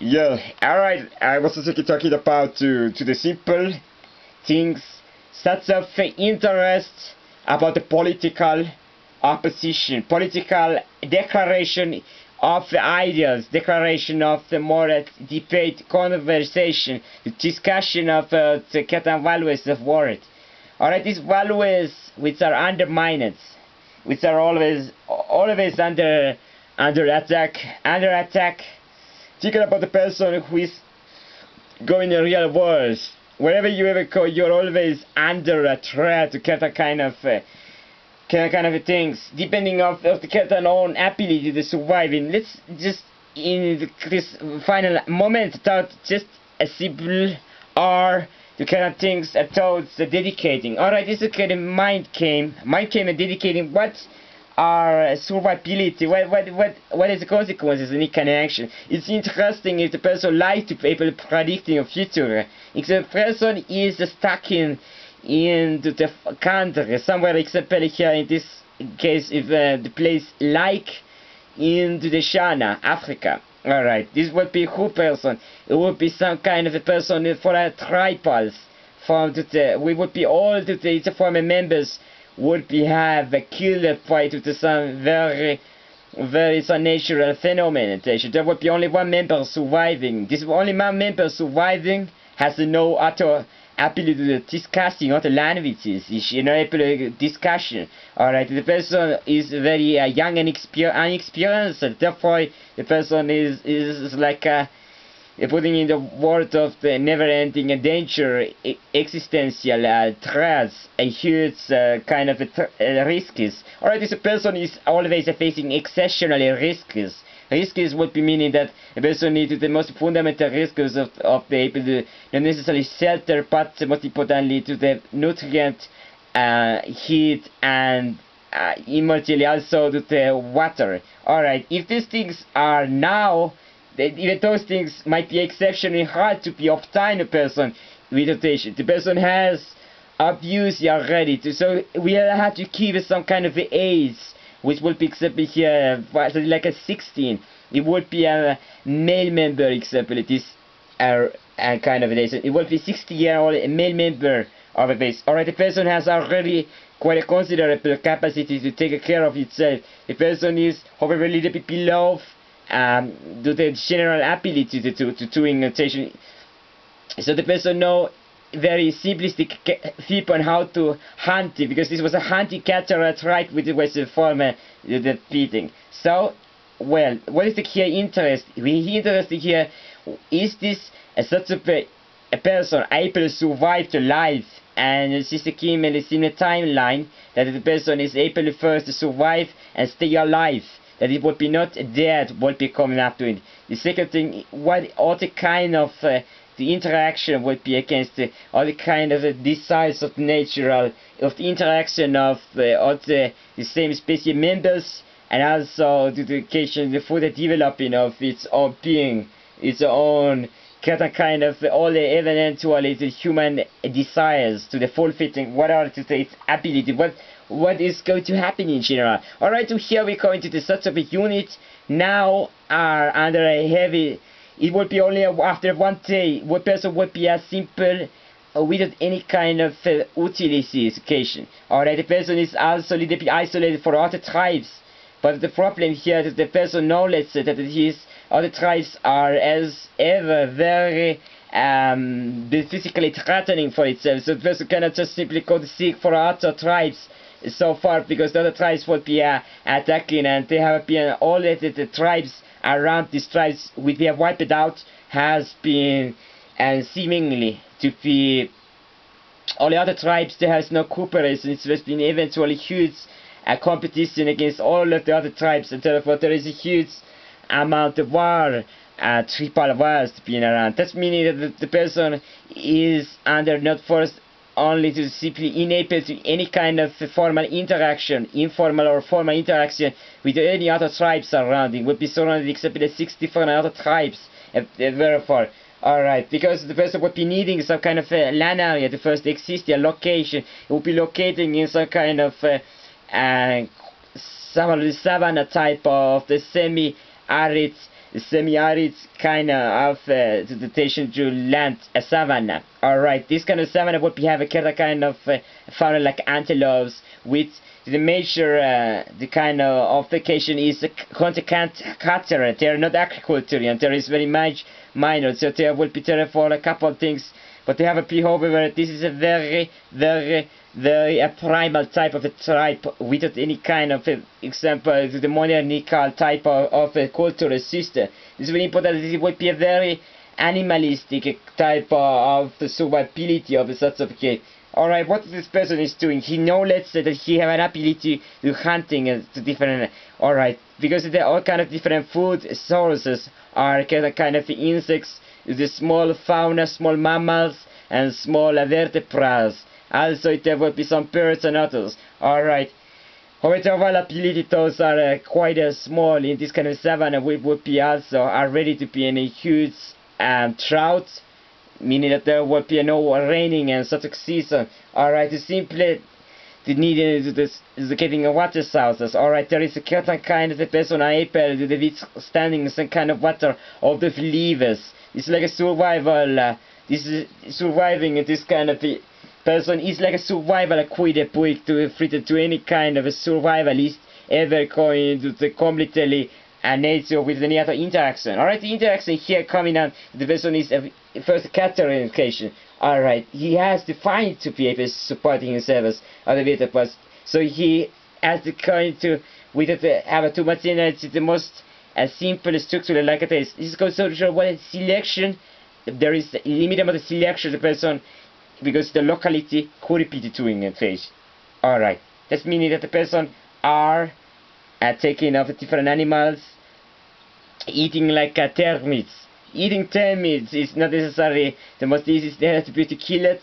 Yeah, alright, I was also talking about to the simple things, such of interest about the political opposition, political declaration of the ideas, declaration of the moral debate, conversation, the discussion of the certain values of world. Alright, these values which are undermined, which are always under attack. Thinking about the person who is going in the real world. Wherever you ever go, you're always under a threat to get a kind of things, depending of the certain own ability to survive. And let's just in this final moment thought just a simple or the kind of things towards dedicating. Alright, this is kind of mind came and dedicating what are survivability, what is the consequences of any kind of action. It's interesting if the person likes to be able to predicting a future. If the person is stuck into the country, somewhere example here in this case, if the place like into the Shana, Africa. Alright, this would be who person? It would be some kind of a person for a tribals. From we would be all the former members would be have killed by some very some natural phenomenon. There would be only one member surviving. This only one member surviving has no other ability to discussing other languages. Is able to discussion. Alright, the person is very young and inexperienced. Therefore, the person is like putting in the world of the never-ending danger, existential threats, a huge kind of risks. Alright, this person is always facing exceptional risks. Risks would be meaning that a person needs the most fundamental risks of the able to not necessarily shelter, but most importantly to the nutrient, heat, and immediately also to the water. Alright, if these things are now, even those things might be exceptionally hard to be obtained a person with rotation. The person has abused already, so we have to keep some kind of age, which would be example here like a 16. It would be a male member example. It is a kind of relation. It would be 60-year-old male member of a base. Alright, the person has already quite a considerable capacity to take care of itself. The person is however a little bit below to the general ability to doing notation. So the person know very simplistic tip on how to hunt it, because this was a hunting cataract right with the Western former the feeding. So, well, what is the key interest? We interested here, is this such a person able to survive the life? And this is the key medicine timeline, that the person is able to first survive and stay alive, that it would be not dead, would be coming after it. The second thing, what other kind of the interaction would be against all the kind of desires of natural, of the interaction of the same species members, and also the education for the developing of its own being, its own kind of all the eventually the human desires to the fulfilling what are its ability, what is going to happen in general. Alright, so here we go into the such of a unit now are under a heavy. It would be only after one day. One person would be as simple without any kind of utilization. Alright, the person is also a little bit isolated for other tribes. But the problem here is the person knows that his other tribes are as ever very physically threatening for itself. So the person cannot just simply go to seek for other tribes so far, because the other tribes would be attacking, and they have been all the tribes around these tribes which we have wiped out has been seemingly to be all the other tribes. There has no cooperation. It's just been eventually huge competition against all of the other tribes, and therefore there is a huge amount of war, tribal wars being around. That's meaning that the person is under not forced only to simply enable to any kind of formal interaction, informal or formal interaction with any other tribes around. It would be surrounded except by the 6 different other tribes, therefore. Alright, because the person would be needing some kind of land area to first exist, a location. It would be locating in some kind of some of the savanna type of the semi-arid semi-arid kind of vegetation to land, a savanna. Alright, this kind of savanna would be have a kind of fauna like antelopes, with the major the kind of vegetation is hunter-gatherer. They are not agricultural, there is very much minor, so there will be there for a couple of things, but they have a behavior where this is a very a primal type of a tribe without any kind of example the modernical type of a cultural system. It's very important that it would be a very animalistic type of the survivability of such of a case. Alright, what this person is doing, he knows that he have an ability to hunting to different, alright, because there are all kind of different food sources, are kind of insects, the small fauna, small mammals, and small vertebrates. Also there will be some birds and others. Alright. However, availability those are quite small in this kind of savanna. We would be also are ready to be in a huge drought, meaning that there would be no raining and such a season. Alright, simply the need is getting a water sources. Alright, there is a certain kind of a person able to withstanding some kind of water of the levers. It's like a survival. This is surviving this kind of person is like a survival qualibet to fit to any kind of a survivalist ever going to the completely nature with any other interaction. Alright, the interaction here coming on, the person is first categorization. Alright, he has to find to be able to supporting himself as other vertebrates. So he has to going to without have too much energy, the most simple structure like this. This is going to show what selection. There is a limited amount of selection of the person because the locality could repeat doing a phase. Alright, that's meaning that the person are taking of different animals, eating like termites. Eating termites is not necessarily the most easiest. They have to be able to kill it,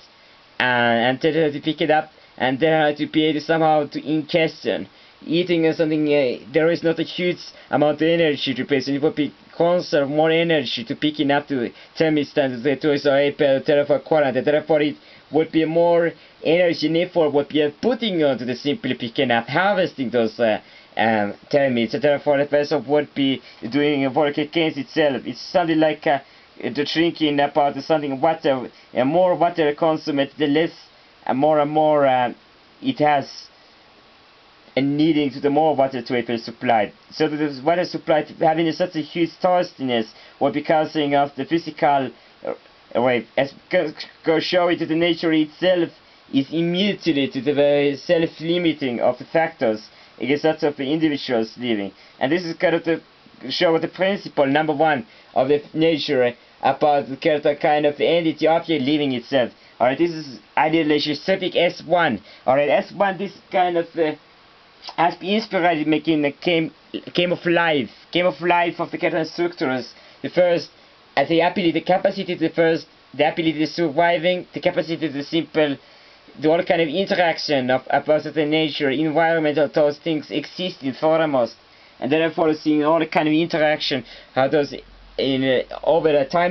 and they have to pick it up, and they have to be able to somehow to ingestion. Eating something, there is not a huge amount of energy to pay, so you would be conserve more energy to picking up to termites than the toys are able to quarantine. Therefore, it would be more energy and effort would be putting onto the simply picking up, harvesting those termites. So therefore, the person would be doing a work against itself. It's something like the drinking about something water, and more water consumed, the less and more it has. And needing to the more water to be supplied. So the water supply having such a huge thirstiness or because of the physical way, as go show it to the nature itself is immediately to the very self-limiting of the factors against such of the individuals living. And this is kind of the show the principle number one of the nature about the kind of entity object living itself. Alright, this is idealization suffix S1. Alright, S1 this kind of has been inspired making a game of life of the certain structures. The first, the ability, the capacity, the ability to surviving, the capacity to simple, the all kind of interaction of about the nature, environmental, those things exist in foremost, and therefore seeing all the kind of interaction, how those in over a time